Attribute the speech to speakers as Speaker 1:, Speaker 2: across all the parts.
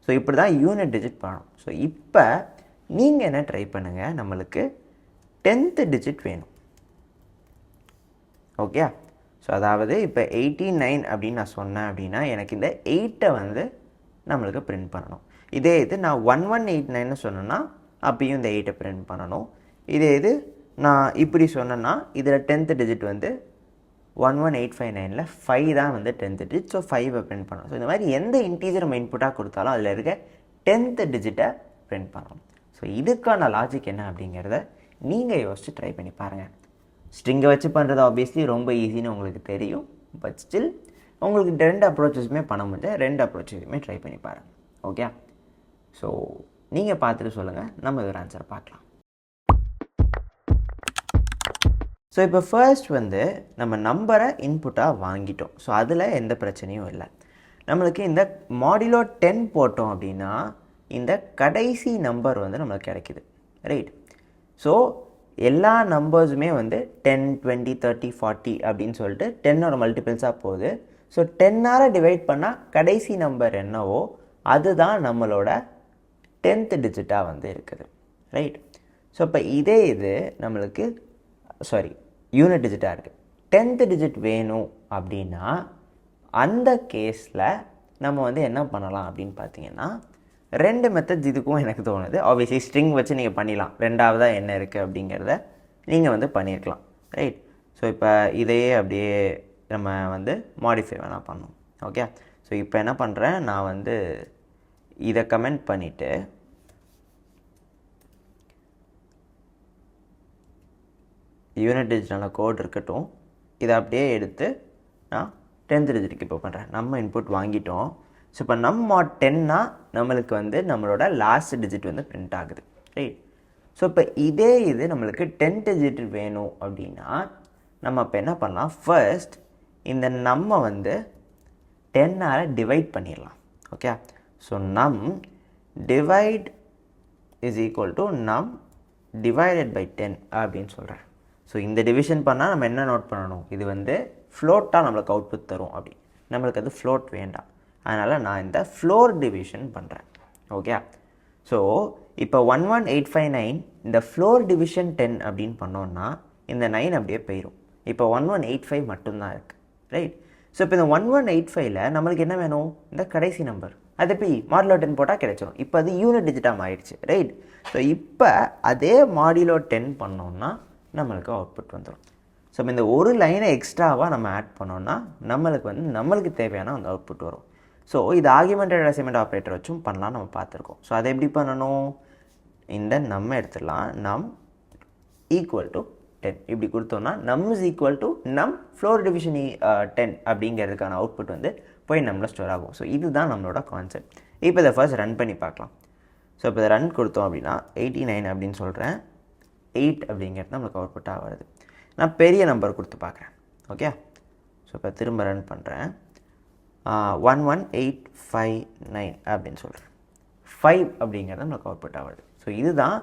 Speaker 1: So இப்படி தான் unit digit பண்ணணும். ஸோ இப்போ நீங்கள் என்ன ட்ரை பண்ணுங்கள், நம்மளுக்கு 10th டிஜிட் வேணும். ஓகே, ஸோ அதாவது இப்போ 89 அப்படின்னு நான் சொன்னேன் அப்படின்னா எனக்கு இந்த 8 வந்து நம்மளுக்கு பிரிண்ட் பண்ணணும். இதே இது நான் 1189 சொன்னேன்னா அப்பயும் இந்த 8 பிரிண்ட் பண்ணணும். இதே இது நான் இப்படி சொன்னேன்னா இதில் 10th டிஜிட் வந்து 11859ல் 5 தான் வந்து 10th டிஜிட். ஸோ 5 பிரிண்ட் பண்ணணும். ஸோ இந்த மாதிரி எந்த இன்டீஜர் நம்ம இன்புட்டாக கொடுத்தாலும் அதில் இருக்க 10th டிஜிட்டை பிரிண்ட் பண்ணணும். ஸோ இதுக்கான லாஜிக் என்ன அப்படிங்கிறத நீங்கள் யோசிச்சு ட்ரை பண்ணி பாருங்கள். ஸ்ட்ரிங்கை வச்சு பண்ணுறது ஆப்வியஸ்லி ரொம்ப ஈஸின்னு உங்களுக்கு தெரியும். பட் ஸ்டில் உங்களுக்கு 2 அப்ரோச்சஸுமே பண்ண முடிஞ்ச 2 அப்ரோச்சஸுமே ட்ரை பண்ணி பாருங்கள். ஓகே, ஸோ நீங்கள் பார்த்துட்டு சொல்லுங்கள், நம்ம ஒரு ஆன்சர் பார்க்கலாம். ஸோ இப்போ ஃபர்ஸ்ட் வந்து நம்ம நம்பரை இன்புட்டாக வாங்கிட்டோம். ஸோ அதில் எந்த பிரச்சனையும் இல்லை. நம்மளுக்கு இந்த மாடுலோ 10 போட்டோம் அப்படின்னா இந்த கடைசி நம்பர் வந்து நம்மளுக்கு கிடைக்கிது, ரைட்? ஸோ எல்லா நம்பர்ஸுமே வந்து 10, 20, 30, 40 அப்படின்னு சொல்லிட்டு 10ஓட மல்டிபிள்ஸாக போகுது. ஸோ 10ஆல் டிவைட் பண்ணால் கடைசி நம்பர் என்னவோ அதுதான் நம்மளோட 10th டிஜிட்டாக வந்து இருக்குது, ரைட்? ஸோ இப்போ இதே இது நம்மளுக்கு யூனிட் டிஜிட்டாக இருக்குது. 10th டிஜிட் வேணும் அப்படின்னா அந்த கேஸில் நம்ம வந்து என்ன பண்ணலாம் அப்படின்னு பார்த்தீங்கன்னா 2 மெத்தட்ஸ் இதுக்கும் எனக்கு தோணுது. ஆப்வியஸ்லி ஸ்ட்ரிங் வச்சு நீங்கள் பண்ணிடலாம், 2ஆவதாக என்ன இருக்குது அப்படிங்கிறத நீங்கள் வந்து பண்ணியிருக்கலாம், ரைட்? ஸோ இப்போ இதையே அப்படியே நம்ம வந்து மாடிஃபை வேணால் பண்ணோம். ஓகே, ஸோ இப்போ என்ன பண்ணுறேன், நான் வந்து இதை கமெண்ட் பண்ணிவிட்டு யூனிட் டிஜிட்டான கோட் இருக்கட்டும், இதை அப்படியே எடுத்து நான் 10th டிஜிட்டுக்கு இப்போ பண்ணுறேன். நம்ம இன்புட் வாங்கிட்டோம். ஸோ இப்போ நம் மாட் 10னா நம்மளுக்கு வந்து நம்மளோட லாஸ்ட் டிஜிட் வந்து பிரிண்ட் ஆகுது, ரைட்? ஸோ இப்போ இதே இது நம்மளுக்கு 10th டிஜிட் வேணும் அப்படின்னா நம்ம இப்போ என்ன பண்ணலாம், ஃபர்ஸ்ட் இந்த நம்ம வந்து 10ஆல் டிவைட் பண்ணிடலாம். ஓகே, ஸோ நம் டிவைட் இஸ் ஈக்குவல் டு நம் டிவைடட் பை 10 அப்படின்னு சொல்கிறேன். ஸோ இந்த டிவிஷன் பண்ணால் நம்ம என்ன நோட் பண்ணணும், இது வந்து ஃப்ளோட்டாக நம்மளுக்கு அவுட்புட் தரும். அப்படி நம்மளுக்கு அது ஃப்ளோட் வேண்டாம், அதனால் நான் இந்த ஃப்ளோர் டிவிஷன் பண்ணுறேன். ஓகே, ஸோ இப்போ 11859 இந்த ஃப்ளோர் டிவிஷன் 10 அப்படின்னு பண்ணோன்னா இந்த 9 அப்படியே போயிடும். இப்போ 1185 மட்டும்தான் இருக்குது, ரைட்? ஸோ இப்போ இந்த 1185ல் நம்மளுக்கு என்ன வேணும், இந்த கடைசி நம்பர். அது போய் மாடுலோ 10 போட்டால் கிடைச்சிடும். இப்போ அது யூனிட் டிஜிட்டாக மாறிடுச்சு, ரைட்? ஸோ இப்போ அதே மாடுலோ 10 பண்ணோன்னா நம்மளுக்கு அவுட்புட் வந்துடும். ஸோ இந்த ஒரு லைனை எக்ஸ்ட்ராவாக நம்ம ஆட் பண்ணோன்னா நம்மளுக்கு தேவையான அந்த அவுட்புட் வரும். ஸோ இது ஆர்குமெண்டட் அசைன்மெண்ட் ஆப்ரேட்டர் வச்சும் பண்ணலாம், நம்ம பார்த்துருக்கோம். ஸோ அதை எப்படி பண்ணணும், இந்த நம்ம எடுத்துடலாம், நம் ஈக்குவல் டு 10 இப்படி கொடுத்தோன்னா நம் இஸ் ஈக்குவல் டு நம் ஃப்ளோர் டிவிஷன் 10 அப்படிங்கிறதுக்கான அவுட்புட் வந்து போய் நம்மள ஸ்டோர் ஆகும். ஸோ இதுதான் நம்மளோட கான்செப்ட். இப்போ இதை ஃபர்ஸ்ட் ரன் பண்ணி பார்க்கலாம். ஸோ இப்போ இதை ரன் கொடுத்தோம் அப்படின்னா 89 அப்படின்னு சொல்கிறேன், 8 அப்படிங்கிறது நம்மளுக்கு அவுட்புட்டாக வருது. நான் பெரிய நம்பர் கொடுத்து பார்க்குறேன். ஓகே, ஸோ இப்போ திரும்ப ரன் பண்ணுறேன், 11859 அப்படின்னு சொல்கிறேன், 5 அப்படிங்கிறது நம்மளுக்கு அவுட்புட்டாக வருது. ஸோ இதுதான்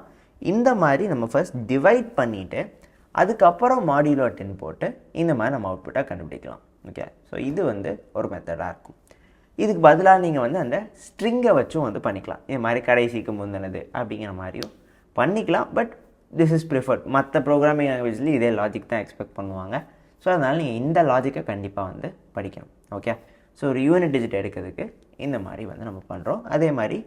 Speaker 1: இந்த மாதிரி நம்ம ஃபர்ஸ்ட் டிவைட் பண்ணிவிட்டு அதுக்கப்புறம் மாடுலோ 10 போட்டு இந்த மாதிரி நம்ம அவுட்புட்டாக கண்டுபிடிக்கலாம். ஓகே, ஸோ இது வந்து ஒரு மெத்தடாக இருக்கும். இதுக்கு பதிலாக நீங்கள் வந்து அந்த ஸ்ட்ரிங்கை வச்சும் வந்து பண்ணிக்கலாம். இது மாதிரி கடைசிக்கு முந்தினது அப்படிங்கிற மாதிரியும் பண்ணிக்கலாம். But this is preferred. மற்ற ப்ரோக்ராமிங் லாங்குவேஜ்லேயும் இதே லாஜிக் தான் எக்ஸ்பெக்ட் பண்ணுவாங்க. ஸோ அதனால் நீங்கள் இந்த லாஜிக்கை கண்டிப்பாக வந்து படிக்கணும். ஓகே, ஸோ ஒரு யூனிட் டிஜிட் எடுக்கிறதுக்கு இந்த மாதிரி வந்து நம்ம பண்ணுறோம். அதே மாதிரி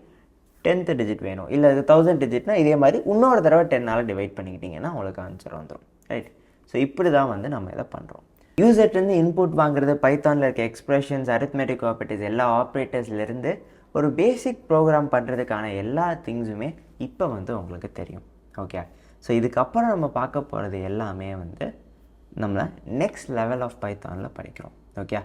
Speaker 1: 10th டிஜிட் வேணும், இல்லை 1000 டிஜிட்னா இதே மாதிரி இன்னொரு தடவை 10ஆல் டிவைட் பண்ணிக்கிட்டிங்கன்னா உங்களுக்கு ஆன்சர் வந்துடும், ரைட்? ஸோ இப்படி தான் வந்து நம்ம இதை பண்ணுறோம். யூசர்லேருந்து இன்புட் வாங்குறது, பைத்தானில் இருக்க எக்ஸ்பிரஷன்ஸ், அரித்மெட்டிக் ஆப்ரேட்டர்ஸ், எல்லா ஆப்ரேட்டர்ஸ்லேருந்து ஒரு பேசிக் ப்ரோக்ராம் பண்ணுறதுக்கான எல்லா திங்ஸுமே இப்போ வந்து உங்களுக்கு தெரியும். ஓகே, ஸோ இதுக்கப்புறம் நம்ம பார்க்க போகிறது எல்லாமே வந்து நம்மளை நெக்ஸ்ட் லெவல் ஆஃப் பைத்தானில் படிக்கிறோம். ஓகே,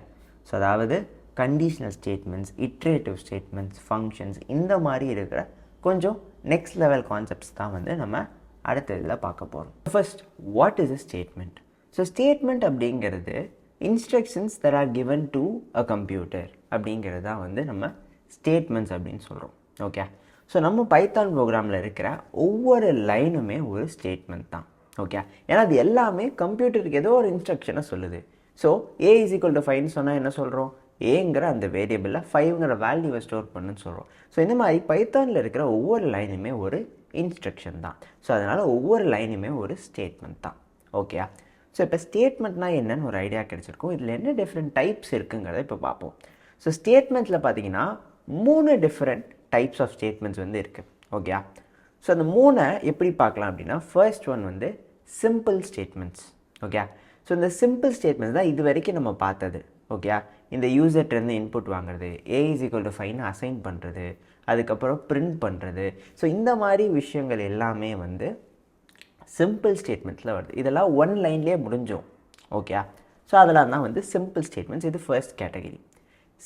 Speaker 1: ஸோ அதாவது conditional statements, iterative statements, functions, இந்த மாதிரி இருக்கிற கொஞ்சம் நெக்ஸ்ட் லெவல் கான்செப்ட்ஸ் தான் வந்து நம்ம அடுத்த இதில் பார்க்க போகிறோம். First, what is a statement? So statement அப்படிங்கிறது instructions that are given to a computer அப்படிங்கிறது தான் வந்து நம்ம ஸ்டேட்மெண்ட்ஸ் அப்படின்னு சொல்கிறோம். ஓகே, ஸோ நம்ம பைத்தான் ப்ரோக்ராமில் இருக்கிற ஒவ்வொரு லைனுமே ஒரு ஸ்டேட்மெண்ட் தான். ஓகே, ஏன்னா அது எல்லாமே கம்ப்யூட்டருக்கு ஏதோ ஒரு இன்ஸ்ட்ரக்ஷனை சொல்லுது. ஸோ a = 5 சொன்னால் என்ன சொல்கிறோம், ஏங்கிற அந்த வேரியபிளில் 5ங்கிற வேல்யூவை ஸ்டோர் பண்ணுன்னு சொல்கிறோம். ஸோ இந்த மாதிரி பைத்தானில் இருக்கிற ஒவ்வொரு லைனுமே ஒரு இன்ஸ்ட்ரக்ஷன் தான். ஸோ அதனால் ஒவ்வொரு லைனுமே ஒரு ஸ்டேட்மெண்ட் தான். ஓகேயா? ஸோ இப்போ ஸ்டேட்மெண்ட்னா என்னன்னு ஒரு ஐடியா கிடச்சிருக்கும். இதில் என்ன டிஃப்ரெண்ட் டைப்ஸ் இருக்குங்கிறத இப்போ பார்ப்போம். ஸோ ஸ்டேட்மெண்ட்டில் பார்த்தீங்கன்னா 3 டிஃப்ரெண்ட் டைப்ஸ் ஆஃப் ஸ்டேட்மெண்ட்ஸ் வந்து இருக்குது. ஓகேயா? ஸோ அந்த 3 எப்படி பார்க்கலாம் அப்படின்னா, ஃபர்ஸ்ட் ஒன் வந்து சிம்பிள் ஸ்டேட்மெண்ட்ஸ். ஓகே, ஸோ இந்த சிம்பிள் ஸ்டேட்மெண்ட்ஸ் தான் இது வரைக்கும் நம்ம பார்த்தது. ஓகே, இந்த யூசர்கிட்டருந்து இன்புட் வாங்குறது, A = 5ன்னு அசைன் பண்ணுறது, அதுக்கப்புறம் பிரிண்ட் பண்ணுறது. ஸோ இந்த மாதிரி விஷயங்கள் எல்லாமே வந்து சிம்பிள் ஸ்டேட்மெண்ட்ஸில் வருது. இதெல்லாம் ஒன் லைன்லேயே முடிஞ்சோம். ஓகே, ஸோ அதெல்லாம் தான் வந்து சிம்பிள் ஸ்டேட்மெண்ட்ஸ். இது ஃபர்ஸ்ட் கேட்டகரி.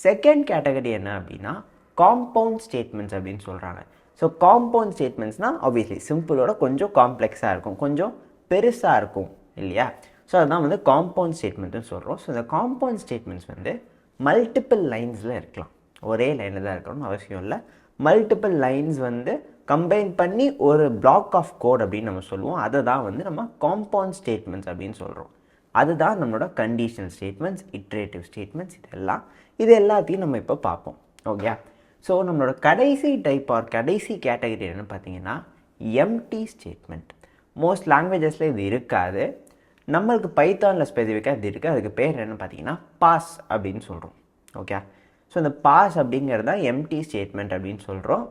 Speaker 1: செகண்ட் கேட்டகரி என்ன அப்படின்னா காம்பவுண்ட் ஸ்டேட்மெண்ட்ஸ் அப்படின்னு சொல்கிறாங்க. ஸோ காம்பவுண்ட் ஸ்டேட்மெண்ட்ஸ்னால் ஆப்வியஸ்லி சிம்பிளோட கொஞ்சம் காம்ப்ளெக்ஸாக இருக்கும், கொஞ்சம் பெருசாக இருக்கும் இல்லையா? ஸோ அதுதான் வந்து காம்பவுண்ட் ஸ்டேட்மெண்ட்டுன்னு சொல்கிறோம். ஸோ இந்த காம்பவுண்ட் ஸ்டேட்மெண்ட்ஸ் வந்து மல்டிபிள் லைன்ஸில் இருக்கலாம். ஒரே லைனில் தான் இருக்கணும்னு அவசியம் இல்லை. மல்டிபிள் லைன்ஸ் வந்து கம்பைன் பண்ணி ஒரு பிளாக் ஆஃப் கோட் அப்படின்னு நம்ம சொல்லுவோம். அதை தான் வந்து நம்ம காம்பவுண்ட் ஸ்டேட்மெண்ட்ஸ் அப்படின்னு சொல்கிறோம். அதுதான் நம்மளோட கண்டிஷனல் ஸ்டேட்மெண்ட்ஸ், இட்ரேட்டிவ் ஸ்டேட்மெண்ட்ஸ், இது எல்லாத்தையும் நம்ம இப்போ பார்ப்போம். ஓகே, ஸோ நம்மளோட கடைசி டைப் ஆர் கடைசி கேட்டகரி என்னென்னு பார்த்தீங்கன்னா எம்டி ஸ்டேட்மெண்ட். மோஸ்ட் லாங்குவேஜஸில் இது இருக்காது, நம்மளுக்கு பைத்தானில் ஸ்பெசிஃபிக்காக இது இருக்குது. அதுக்கு பேர் என்னென்னு பார்த்தீங்கன்னா பாஸ் அப்படின்னு சொல்கிறோம். ஓகே, ஸோ இந்த பாஸ் அப்படிங்கிறது தான் எம்டி ஸ்டேட்மெண்ட் அப்படின்னு சொல்கிறோம்.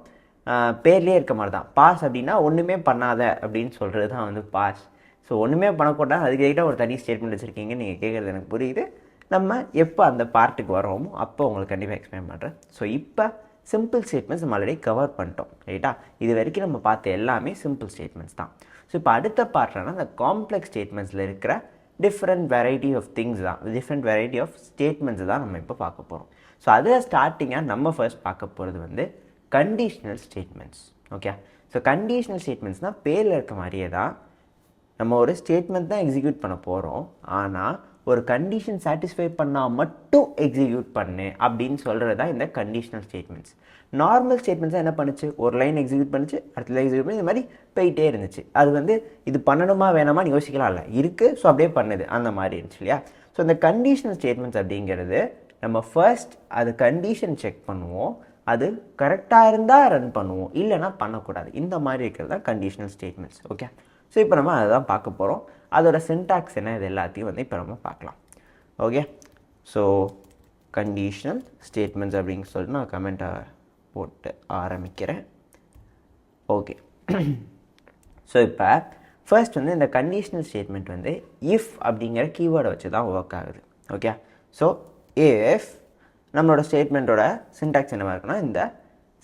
Speaker 1: பேர்லேயே இருக்க மாதிரி தான். பாஸ் அப்படின்னா ஒன்றுமே பண்ணாத அப்படின்னு சொல்கிறது தான் வந்து பாஸ். ஸோ ஒன்றுமே பண்ணக்கூடாது, அதுக்கிட்ட ஒரு தனி ஸ்டேட்மெண்ட் வச்சுருக்கீங்கன்னு நீங்கள் கேட்குறது எனக்கு புரியுது. நம்ம எப்போ அந்த பார்ட்டுக்கு வரோமோ அப்போ உங்களுக்கு கண்டிப்பாக எக்ஸ்பிளைன் பண்ணுறேன். ஸோ இப்போ சிம்பிள் ஸ்டேட்மெண்ட்ஸ் நம்ம ஆல்ரெடி கவர் பண்ணிட்டோம் ரைட்டா? இது வரைக்கும் நம்ம பார்த்த எல்லாமே சிம்பிள் ஸ்டேட்மெண்ட்ஸ் தான். ஸோ இப்போ அடுத்த பார்ட்னா அந்த காம்ப்ளெக்ஸ் ஸ்டேட்மெண்ட்ஸில் இருக்கிற டிஃப்ரெண்ட் வெரைட்டி ஆஃப் திங்ஸ் தான், டிஃப்ரெண்ட் வெரைட்டி ஆஃப் ஸ்டேட்மெண்ட்ஸ் தான் நம்ம இப்போ பார்க்க போகிறோம். ஸோ அதில் ஸ்டார்டிங்காக நம்ம ஃபர்ஸ்ட் பார்க்க போகிறது வந்து conditional statements. Okay, so conditional ஸ்டேட்மெண்ட்ஸ்னால் பேரில் இருக்க மாதிரியே தான், நம்ம ஒரு ஸ்டேட்மெண்ட் தான் எக்ஸிக்யூட் பண்ண போகிறோம். ஆனால் ஒரு கண்டிஷன் சாட்டிஸ்ஃபை பண்ணால் மட்டும் எக்ஸிக்யூட் பண்ணு அப்படின்னு சொல்கிறது தான் இந்த கண்டிஷனல் ஸ்டேட்மெண்ட்ஸ். நார்மல் ஸ்டேட்மெண்ட்ஸாக என்ன பண்ணுச்சு, ஒரு லைன் எக்ஸிக்யூட் பண்ணிச்சு, அடுத்த லைன் எக்ஸிக்யூட் பண்ணி இந்த மாதிரி போயிட்டே இருந்துச்சு. அது வந்து இது பண்ணணுமா வேணாமான்னு யோசிக்கலாம் இல்லை, இருக்குது ஸோ அப்படியே பண்ணுது, அந்த மாதிரி இருந்துச்சு இல்லையா? ஸோ இந்த கண்டிஷனல் ஸ்டேட்மெண்ட்ஸ் அப்படிங்கிறது நம்ம ஃபர்ஸ்ட் அது கண்டிஷன் செக் பண்ணுவோம், அது கரெக்டாக இருந்தால் ரன் பண்ணுவோம், இல்லைனா பண்ணக்கூடாது. இந்த மாதிரி இருக்கிறது தான் கண்டிஷனல் ஸ்டேட்மெண்ட்ஸ். ஓகே, ஸோ இப்போ நம்ம அதை தான் பார்க்க போகிறோம். அதோட சின்டாக்ஸ் என்ன, இது எல்லாத்தையும் வந்து இப்போ நம்ம பார்க்கலாம். ஓகே, ஸோ கண்டிஷனல் ஸ்டேட்மெண்ட்ஸ் அப்படின்னு சொல்லிட்டு நான் கமெண்ட்டை போட்டு ஆரம்பிக்கிறேன். ஓகே, ஸோ இப்போ ஃபர்ஸ்ட் வந்து இந்த கண்டிஷனல் ஸ்டேட்மெண்ட் வந்து இஃப் அப்படிங்கிற கீவேர்டை வச்சு தான் ஒர்க் ஆகுது. ஓகே, ஸோ இஃப் நம்மளோட ஸ்டேட்மெண்ட்டோட சின்டாக்ஸ் என்னவாக இருக்குன்னா, இந்த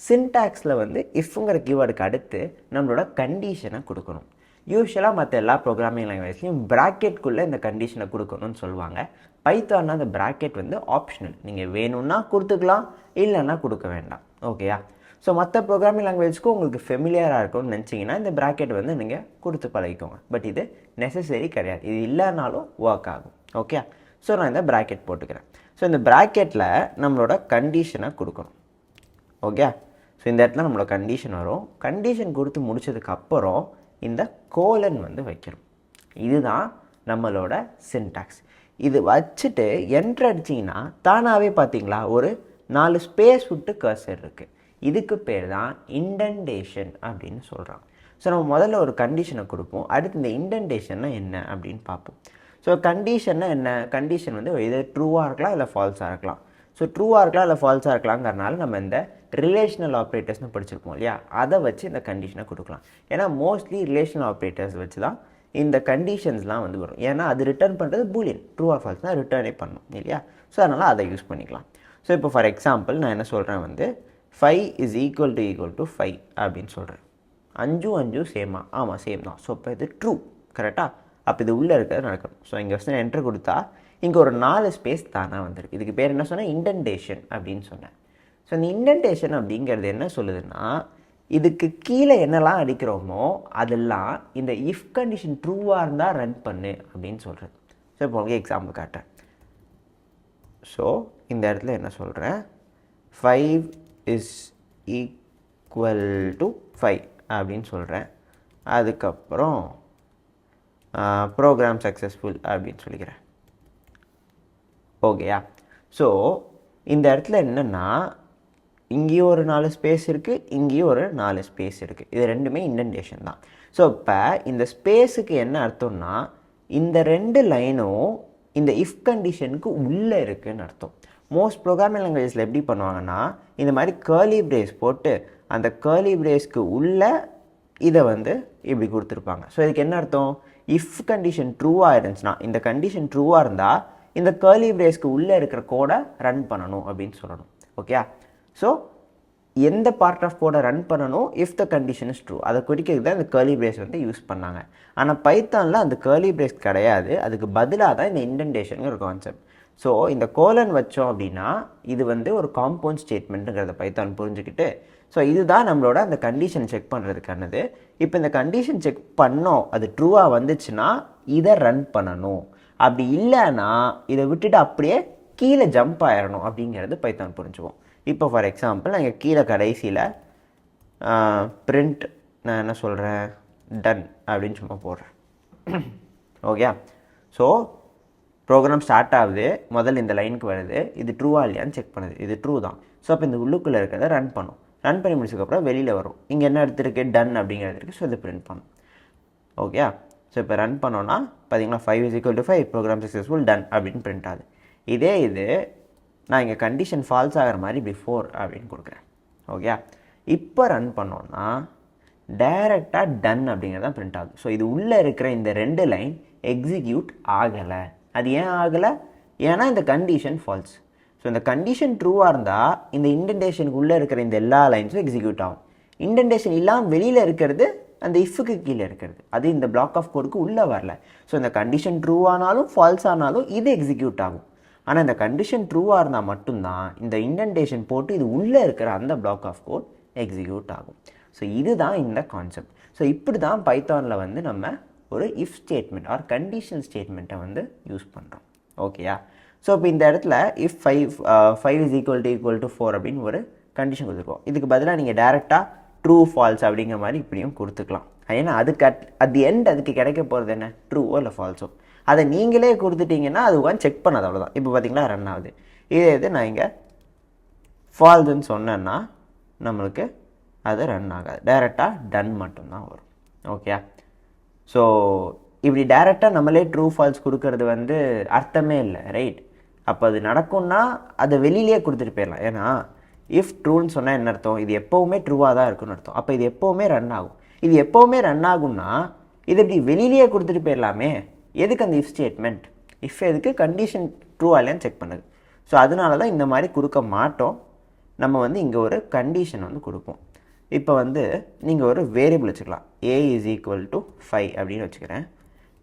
Speaker 1: சின்டாக்ஸில் வந்து இஃப்ங்கிற கீவேர்டுக்கு அடுத்து நம்மளோட கண்டிஷனை கொடுக்கணும். யூஸ்வலாக மற்ற எல்லா ப்ரோக்ராமிங் லாங்குவேஜ்லையும் ப்ராக்கெட்குள்ளே இந்த கண்டிஷனை கொடுக்கணும்னு சொல்லுவாங்க. பைத்தான்னா அந்த ப்ராக்கெட் வந்து ஆப்ஷனல், நீங்கள் வேணும்னா கொடுத்துக்கலாம், இல்லைன்னா கொடுக்க வேண்டாம். ஓகேயா? ஸோ மற்ற ப்ரோக்ராமிங் லாங்குவேஜ்க்கும் உங்களுக்கு ஃபெமிலியராக இருக்கும்னு நினச்சிங்கன்னா இந்த ப்ராக்கெட் வந்து நீங்கள் கொடுத்து பழகிக்கோங்க. பட் இது நெசசரி கிடையாது, இது இல்லைனாலும் ஒர்க் ஆகும். ஓகே, ஸோ நான் இந்த ப்ராக்கெட் போட்டுக்கிறேன். ஸோ இந்த ப்ராக்கெட்டில் நம்மளோட கண்டிஷனை கொடுக்கணும். ஓகே, ஸோ இந்த இடத்துல நம்மளோட கண்டிஷன் வரும். கண்டிஷன் கொடுத்து முடிச்சதுக்கப்புறம் இந்த கோலன் வந்து வைக்கிறோம். இதுதான் நம்மளோட சின்டாக்ஸ். இது வச்சுட்டு என்ட்ரு அடிச்சிங்கன்னா தானாகவே பார்த்தீங்களா ஒரு 4 ஸ்பேஸ் விட்டு கர்சர் இருக்குது. இதுக்கு பேர் தான் இண்டென்டேஷன் அப்படின்னு சொல்கிறாங்க. ஸோ நம்ம முதல்ல ஒரு கண்டிஷனை கொடுப்போம், அடுத்து இந்த இண்டென்டேஷன்னா என்ன அப்படின்னு பார்ப்போம். ஸோ கண்டிஷன்னா என்ன, கண்டிஷன் வந்து இது ட்ரூவாக இருக்கலாம் இல்லை ஃபால்ஸாக இருக்கலாம். ஸோ ட்ரூவாக இருக்கலாம் இல்லை ஃபால்ஸாக இருக்கலாங்கிறனால நம்ம இந்த ரிலேஷனல் ஆப்ரேட்டர்ஸ்னு படிச்சிருப்போம் இல்லையா, அதை வச்சு இந்த கண்டிஷனை கொடுக்கலாம். ஏன்னா மோஸ்ட்லி ரிலேஷனல் ஆப்ரேட்டர்ஸ் வச்சு தான் இந்த கண்டிஷன்ஸ்லாம் வந்து வரும். ஏன்னா அது ரிட்டர்ன் பண்ணுறது பூலியன், ட்ரூ ஆர் ஃபால்ஸ்னால் ரிட்டர்னே பண்ணணும் இல்லையா? ஸோ அதனால் அதை யூஸ் பண்ணிக்கலாம். ஸோ இப்போ ஃபார் எக்ஸாம்பிள் நான் என்ன சொல்கிறேன் வந்து 5 = 5 அப்படின்னு சொல்கிறேன். 5 சேமா, ஆமாம் சேம் தான். ஸோ இப்போ இது ட்ரூ, கரெக்டாக? அப்போ இது உள்ளே இருக்கிறது நடக்கணும். ஸோ இங்கே ஃபஸ்ட்டு நான் என்ட்ரு கொடுத்தா இங்கே ஒரு 4 ஸ்பேஸ் தானாக வந்திருக்கு. இதுக்கு பேர் என்ன சொன்னேன், இண்டென்டேஷன் அப்படின்னு சொன்னேன். ஸோ இந்த இண்டென்டேஷன் அப்படிங்கிறது என்ன சொல்லுதுன்னா, இதுக்கு கீழே என்னெல்லாம் அடிக்கிறோமோ அதெல்லாம் இந்த இஃப் கண்டிஷன் ட்ரூவாக இருந்தால் ரன் பண்ணு அப்படின்னு சொல்கிறது. ஸோ இப்போ உங்களுக்கு எக்ஸாம்பிள் காட்டுறேன். ஸோ இந்த இடத்துல என்ன சொல்கிறேன், 5 = 5 அப்படின்னு சொல்கிறேன். அதுக்கப்புறம் ப்ரோக்ராம் சக்ஸஸ்ஃபுல் அப்படின்னு சொல்லிக்கிறேன். ஓகேயா? ஸோ இந்த இடத்துல என்னென்னா இங்கேயும் ஒரு 4 ஸ்பேஸ் இருக்குது, இங்கேயும் ஒரு 4 ஸ்பேஸ் இருக்குது. இது ரெண்டுமே இண்டென்டேஷன் தான். ஸோ இப்போ இந்த ஸ்பேஸுக்கு என்ன அர்த்தம்னா இந்த 2 லைனும் இந்த இஃப் கண்டிஷனுக்கு உள்ளே இருக்குதுன்னு அர்த்தம். மோஸ்ட் ப்ரோக்ராமிங் லாங்குவேஜஸில் எப்படி பண்ணுவாங்கன்னா இந்த மாதிரி கர்லி பிரேஸ் போட்டு அந்த கர்லி பிரேஸ்க்கு உள்ளே இதை வந்து இப்படி கொடுத்துருப்பாங்க. ஸோ இதுக்கு என்ன அர்த்தம், இஃப் கண்டிஷன் ட்ரூவாக இருந்துச்சுன்னா இந்த கண்டிஷன் ட்ரூவாக இருந்தால் இந்த கர்லி பிரேஸ்க்கு உள்ளே இருக்கிற கோடை ரன் பண்ணணும் அப்படின்னு சொல்லணும். ஓகே, ஸோ எந்த பார்ட் ஆஃப் கோடை ரன் பண்ணணும் if the condition is true, அதை குறிக்கிறது தான் இந்த கர்லி பிரேஸ் வந்து யூஸ் பண்ணாங்க. ஆனால் பைத்தானில் அந்த கர்லி பிரேஸ் கிடையாது, அதுக்கு பதிலாக தான் இந்த இண்டென்டேஷனுங்கிற ஒரு கான்செப்ட். ஸோ இந்த கோலன் வச்சோம் அப்படின்னா இது வந்து ஒரு காம்பவுண்ட் ஸ்டேட்மெண்ட்டுங்கிறத பைத்தான் புரிஞ்சுக்கிட்டு ஸோ இதுதான் நம்மளோட அந்த கண்டிஷன் செக் பண்ணுறதுக்கானது. இப்போ இந்த கண்டிஷன் செக் பண்ணோம் அது ட்ரூவாக வந்துச்சுன்னா இதை ரன் பண்ணணும், அப்படி இல்லைன்னா இதை விட்டுட்டு அப்படியே கீழே ஜம்ப் ஆயிடணும் அப்படிங்கிறது பைத்தான் புரிஞ்சுவோம். இப்போ ஃபார் எக்ஸாம்பிள் நான் இங்கே கீழே கடைசியில் பிரிண்ட் நான் என்ன சொல்கிறேன் டன் அப்படின்னு சும்மா போடுறேன். ஓகே, ஸோ ப்ரோக்ராம் ஸ்டார்ட் ஆகுது, முதல்ல இந்த லைனுக்கு வருது, இது ட்ரூவா இல்லையான்னு செக் பண்ணுது, இது ட்ரூ தான். ஸோ அப்போ இந்த உள்ளுக்குள்ளே இருக்கிறத ரன் பண்ணும், ரன் பண்ணி முடிச்சதுக்கப்புறம் வெளியில் வரும், இங்கே என்ன எடுத்துருக்கு டன் அப்படிங்கிறது இருக்குது. ஸோ இது பிரிண்ட் பண்ணும். ஓகே, ஸோ இப்போ ரன் பண்ணோன்னா பார்த்தீங்கன்னா 5 = 5 ப்ரோக்ராம் சக்ஸஸ்ஃபுல் டன் அப்படின்னு பிரிண்ட் ஆகுது. இதே இது நான் இங்கே கண்டிஷன் ஃபால்ஸ் ஆகிற மாதிரி பிஃபோர் அப்படின்னு கொடுக்குறேன். ஓகே, இப்போ ரன் பண்ணோன்னா டைரெக்டாக டன் அப்படிங்கிறது தான் பிரிண்ட் ஆகுது. ஸோ இது உள்ளே இருக்கிற இந்த 2 லைன் எக்ஸிக்யூட் ஆகலை. அது ஏன் ஆகலை, ஏன்னா இந்த கண்டிஷன் ஃபால்ஸ். ஸோ இந்த கண்டிஷன் ட்ரூவாக இருந்தால் இந்த இண்டென்டேஷனுக்கு உள்ளே இருக்கிற இந்த எல்லா லைன்ஸும் எக்ஸிக்யூட் ஆகும். இண்டென்டேஷன் இல்லாமல் வெளியில் இருக்கிறது அந்த இஃப்க்கு கீழே இருக்கிறது, அது இந்த பிளாக் ஆஃப் கோடுக்கு உள்ளே வரல. ஸோ இந்த கண்டிஷன் ட்ரூ ஆனாலும் ஃபால்ஸ் ஆனாலும் இது எக்ஸிக்யூட் ஆகும். ஆனால் இந்த கண்டிஷன் ட்ரூவாக இருந்தால் மட்டும்தான் இந்த இண்டென்டேஷன் போட்டு இது உள்ளே இருக்கிற அந்த பிளாக் ஆஃப் கோட் எக்ஸிக்யூட் ஆகும். ஸோ இதுதான் இந்த கான்செப்ட். ஸோ இப்படி தான் பைத்தானில் வந்து நம்ம ஒரு இஃப் ஸ்டேட்மெண்ட் ஆர் கண்டிஷனல் ஸ்டேட்மெண்ட்டை வந்து யூஸ் பண்ணுறோம். ஓகேயா, ஸோ இப்போ இந்த இடத்துல இஃப் 5 = 4 அப்படின்னு ஒரு கண்டிஷன் கொடுத்துருக்கோம். இதுக்கு பதிலாக நீங்கள் டேரெக்டாக ட்ரூ ஃபால்ஸ் அப்படிங்கிற மாதிரி இப்படியும் கொடுத்துக்கலாம். ஏன்னா அதுக்கு அட் தி எண்ட் அதுக்கு கிடைக்க போகிறது என்ன, ட்ரூவோ இல்லை ஃபால்ஸோ. அதை நீங்களே கொடுத்துட்டிங்கன்னா அது உட்காந்து செக் பண்ணாது, அவ்வளோதான். இப்போ பார்த்தீங்களா ரன் ஆகுது. இதே நான் இங்கே ஃபால்ஸுன்னு சொன்னேன்னா நம்மளுக்கு அது ரன் ஆகாது, டைரெக்டாக டன் மட்டும்தான் வரும். ஓகே, ஸோ இப்படி டைரெக்டாக நம்மளே ட்ரூ ஃபால்ஸ் கொடுக்கறது வந்து அர்த்தமே இல்லை, ரைட்? அப்போ அது நடக்கும்னா அதை வெளியிலே கொடுத்துட்டு போயிடலாம். ஏன்னா இஃப் ட்ரூன்னு சொன்னால் என்ன அர்த்தம், இது எப்போவுமே ட்ரூவாக தான் இருக்குன்னு அர்த்தம். அப்போ இது எப்போவுமே ரன் ஆகும். இது எப்போவுமே ரன் ஆகும்னா இது இப்படி வெளியிலேயே கொடுத்துட்டு போயிடலாமே. எதுக்கு அந்த இஃப் ஸ்டேட்மெண்ட், இஃப் எதுக்கு, கண்டிஷன் ட்ரூவா இல்லைன்னு செக் பண்ணுது. ஸோ அதனால தான் இந்த மாதிரி கொடுக்க மாட்டோம். நம்ம வந்து இங்கே ஒரு கண்டிஷன் வந்து கொடுப்போம். இப்போ வந்து நீங்கள் ஒரு வேரியபிள் வச்சுக்கலாம், a = 5 அப்படின்னு வச்சுக்கிறேன்.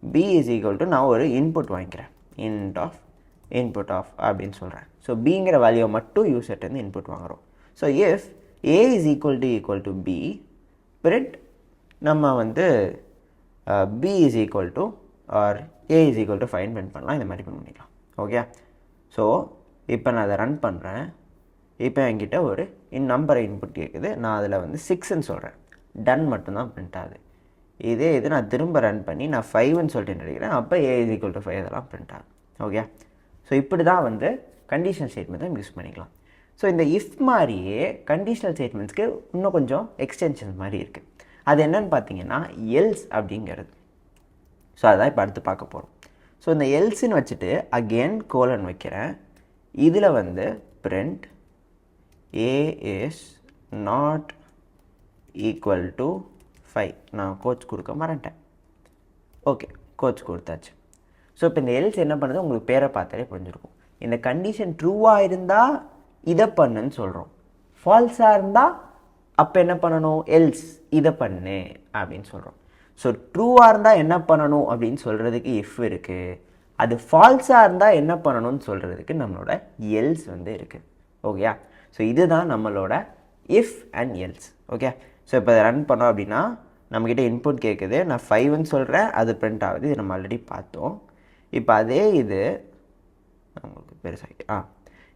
Speaker 1: b = நான் ஒரு இன்புட் வாங்கிக்கிறேன், input of அப்படின்னு சொல்கிறேன். ஸோ பிங்கிற வேல்யூவை மட்டும் யூசர்ட்டேருந்து இன்புட் வாங்குகிறோம். So if a = b print நம்ம வந்து b ஆர் a = 5 பிரிண்ட் பண்ணலாம். இந்த மாதிரி பண்ணிக்கலாம். ஓகே, ஸோ இப்போ நான் அதை ரன் பண்ணுறேன். இப்போ என்கிட்ட ஒரு நம்பரை இன்புட் கேட்குது, நான் அதில் வந்து 6ன்னு சொல்கிறேன், டன் மட்டும்தான் பிரிண்ட் ஆகுது. இதே இது நான் திரும்ப ரன் பண்ணி நான் 5ன்னு சொல்லிட்டு நினைக்கிறேன், அப்போ a = 5 இதெல்லாம் பிரிண்ட் ஆகும். ஓகே, ஸோ இப்படி தான் வந்து கண்டிஷனல் ஸ்டேட்மெண்ட் தான் யூஸ் பண்ணிக்கலாம். ஸோ இந்த இஃப் மாதிரியே கண்டிஷனல் ஸ்டேட்மெண்ட்ஸ்க்கு இன்னும் கொஞ்சம் எக்ஸ்டென்ஷன் மாதிரி இருக்குது. அது என்னன்னு பார்த்தீங்கன்னா எல்ஸ் அப்படிங்கிறது. ஸோ அதான் இப்போ அடுத்து பார்க்க போகிறோம். ஸோ இந்த எல்ஸ்ன்னு வச்சுட்டு அகெயின் கோலன் வைக்கிறேன். இதில் வந்து print a is not equal to 5. நான் கோச் கொடுக்க மறந்துட்டேன். ஓகே, கோச் கொடுத்தாச்சு. ஸோ இப்போ இந்த எல்ஸ் என்ன பண்ணுது, உங்களுக்கு பேரை பார்த்தாலே புரிஞ்சிருக்கும். இந்த கண்டிஷன் ட்ரூவாக இருந்தால் இதை பண்ணுன்னு சொல்கிறோம், ஃபால்ஸாக இருந்தால் அப்போ என்ன பண்ணணும், எல்ஸ் இதை பண்ணு அப்படின்னு சொல்கிறோம். ஸோ ட்ரூவாக இருந்தால் என்ன பண்ணணும் அப்படின்னு சொல்கிறதுக்கு இஃப் இருக்குது, அது ஃபால்ஸாக இருந்தால் என்ன பண்ணணும்னு சொல்கிறதுக்கு நம்மளோட எல்ஸ் வந்து இருக்குது. ஓகேயா, ஸோ இதுதான் நம்மளோட if and else. Okay, so இப்போ அதை ரன் பண்ணோம் அப்படின்னா நம்மக்கிட்ட இன்புட் கேட்குது, நான் 5ன்னு சொல்கிறேன், அது பிரிண்ட் ஆகுது. இது நம்ம ஆல்ரெடி பார்த்தோம். இப்போ அதே இது உங்களுக்கு பெருசாக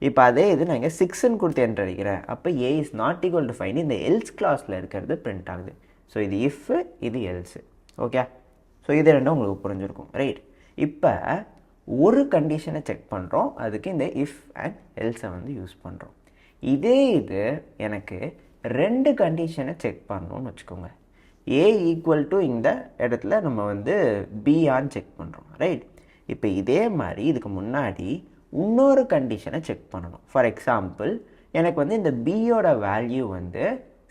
Speaker 1: இப்போ அதே இது நான் இங்கே 6ன்னு கொடுத்து என்ட்ரு அடிக்கிறேன், அப்போ a is not equal to 5 இந்த எல்ஸ் கிளாஸில் இருக்கிறது பிரிண்ட் ஆகுது. ஸோ இது இஃப், இது எல்ஸு. ஓகே, ஸோ இது ரெண்டும் உங்களுக்கு புரிஞ்சிருக்கும், ரைட்? இப்போ ஒரு கண்டிஷனை செக் பண்ணுறோம், அதுக்கு இந்த இஃப் அண்ட் எல்ஸை வந்து யூஸ் பண்ணுறோம். இதே இது எனக்கு 2 கண்டிஷனை செக் பண்ணணும்னு வச்சுக்கோங்க. ஏ ஈக்குவல் டு இந்த இடத்துல நம்ம வந்து பிஆன்னு செக் பண்ணுறோம், ரைட்? இப்போ இதே மாதிரி இதுக்கு முன்னாடி இன்னொரு கண்டிஷனை செக் பண்ணணும். ஃபார் எக்ஸாம்பிள் எனக்கு வந்து இந்த பியோட வேல்யூ வந்து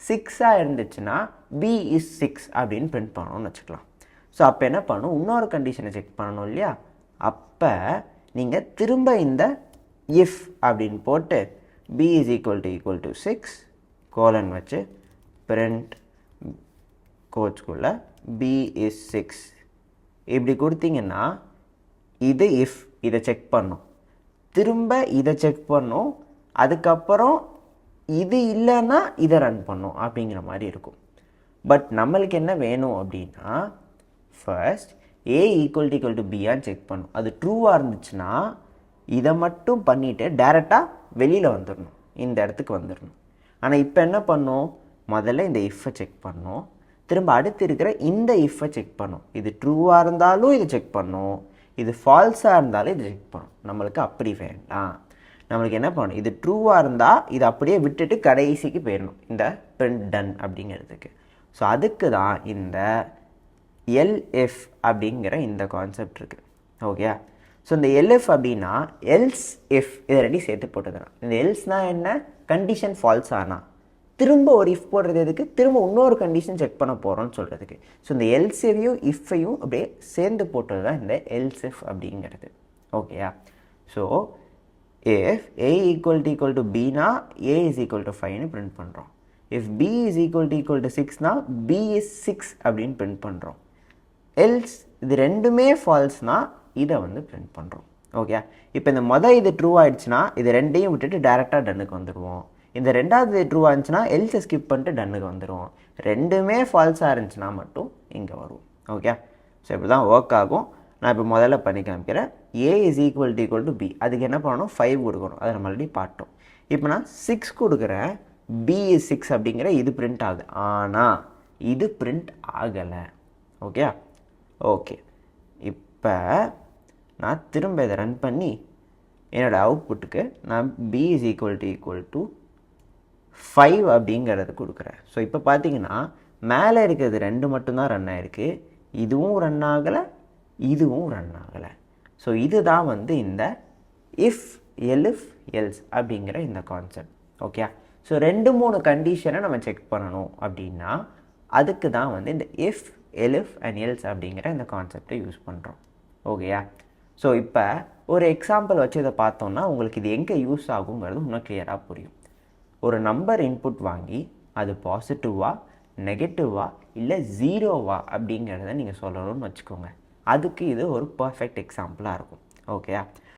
Speaker 1: 6ஆக இருந்துச்சுன்னா பி இஸ் 6 அப்படின்னு பிரிண்ட் பண்ணணும்னு வச்சுக்கலாம். ஸோ அப்போ என்ன பண்ணணும், இன்னொரு கண்டிஷனை செக் பண்ணணும் இல்லையா? அப்போ நீங்கள் திரும்ப இந்த இஃப் அப்படின்னு போட்டு b is equal to 6 colon வச்சு பிரிண்ட் கோச்சுக்குள்ள b is 6 இப்படி கொடுத்தீங்கன்னா இது இஃப், இதை செக் பண்ணும், திரும்ப இதை செக் பண்ணும், அதுக்கப்புறம் இது இல்லைன்னா இதை ரன் பண்ணும் அப்படிங்கிற மாதிரி இருக்கும். பட் நம்மளுக்கு என்ன வேணும் அப்படின்னா ஃபர்ஸ்ட் a ஈக்குவல் டு பியான்னு செக் பண்ணும். அது ட்ரூவாக இருந்துச்சுன்னா இதை மட்டும் பண்ணிவிட்டு டேரெக்டாக வெளியில் வந்துடணும், இந்த இடத்துக்கு வந்துடணும். ஆனால் இப்போ என்ன பண்ணோம், முதல்ல இந்த இஃப்பை செக் பண்ணோம், திரும்ப அடுத்து இருக்கிற இந்த இஃப்பை செக் பண்ணோம். இது ட்ரூவாக இருந்தாலும் இதை செக் பண்ணோம், இது ஃபால்ஸாக இருந்தாலும் இதை செக் பண்ணோம். நம்மளுக்கு அப்படி வேண்டாம். நம்மளுக்கு என்ன பண்ணணும், இது ட்ரூவாக இருந்தால் இதை அப்படியே விட்டுட்டு கடைசிக்கு போயிடணும், இந்த பிரிண்ட் டன் அப்படிங்கிறதுக்கு. ஸோ அதுக்கு தான் இந்த எல்எஃப் அப்படிங்கிற இந்த கான்செப்ட் இருக்குது. ஓகே, ஸோ இந்த எல்எஃப் அப்படின்னா எல்ஸ் எஃப், இதை ரெண்டையும் சேர்த்து போட்டுக்கிறேன். இந்த எல்ஸ்னால் என்ன, கண்டிஷன் ஃபால்ஸ் ஆனால் திரும்ப ஒரு இஃப் போடுறது எதுக்கு, திரும்ப இன்னொரு கண்டிஷன் செக் பண்ண போகிறோன்னு சொல்கிறதுக்கு. ஸோ இந்த எல்ஸையும் இஃப்பையும் அப்படியே சேர்ந்து போட்டது தான் இந்த எல்ஸ் எஃப் அப்படிங்கிறது. ஓகேயா? So if a equal to பினா ஏ இஸ் ஈக்குவல் டு 5ன்னு பிரிண்ட் பண்ணுறோம். If b is equal to 6னா பி இஸ் 6 அப்படின்னு பிரிண்ட் பண்ணுறோம். எல்ஸ் இது ரெண்டுமே ஃபால்ஸ்னால் இதை வந்து பிரிண்ட் பண்ணுறோம். ஓகே, இப்போ இந்த இது ட்ரூ ஆகிடுச்சுன்னா இது ரெண்டையும் விட்டுட்டு டேரெக்டாக டன்னுக்கு வந்துடுவோம். இந்த ரெண்டாவது ட்ரூ ஆச்சுன்னா எல்ஸை ஸ்கிப் பண்ணிட்டு டன்னுக்கு வந்துடுவோம். ரெண்டுமே ஃபால்ஸாக இருந்துச்சுன்னா மட்டும் இங்கே வருவோம். ஓகே, ஸோ இப்படி தான் ஒர்க் ஆகும். நான் இப்போ முதல்ல பண்ணி காமிக்கிறேன். ஏ இஸ் ஈக்குவல் டு பி, அதுக்கு என்ன பண்ணணும், 5 கொடுக்கணும். அதை நம்ம ஆல்ரெடி பார்த்தோம். இப்போ நான் 6 கொடுக்குறேன், பி இஸ் 6 அப்படிங்கிற இது பிரிண்ட் ஆகுது, ஆனால் இது பிரிண்ட் ஆகலை. ஓகே ஓகே, இப்போ நான் திரும்ப இதை ரன் பண்ணி என்னோடய அவுட்புட்டுக்கு நான் b இஸ் ஈக்குவல் டு 5 அப்படிங்கிறது கொடுக்குறேன். ஸோ இப்போ பார்த்தீங்கன்னா மேலே இருக்கிறது 2 மட்டும்தான் ரன் ஆகிருக்கு, இதுவும் ரன் ஆகலை, இதுவும் ரன் ஆகலை. ஸோ இதுதான் வந்து இந்த இஃப் எல்ஃப் எல்ஸ் அப்படிங்கிற இந்த கான்செப்ட். ஓகே, ஸோ 2-3 கண்டிஷனை நம்ம செக் பண்ணணும் அப்படின்னா அதுக்கு தான் வந்து இந்த இஃப் எல்ஃப் அண்ட் எல்ஸ் அப்படிங்கிற இந்த கான்செப்டை யூஸ் பண்ணுறோம். ஓகேயா? ஸோ இப்போ ஒரு எக்ஸாம்பிள் வச்சு இதை பார்த்தோன்னா உங்களுக்கு இது எங்கே யூஸ் ஆகுங்கிறது இன்னும் கிளியராக புரியும். ஒரு நம்பர் இன்புட் வாங்கி அது பாசிட்டிவா நெகட்டிவா இல்லை ஜீரோவா அப்படிங்கிறத நீங்கள் சொல்லணும்னு வச்சுக்கோங்க. அதுக்கு இது ஒரு பர்ஃபெக்ட் எக்ஸாம்பிளாக இருக்கும். ஓகேயா?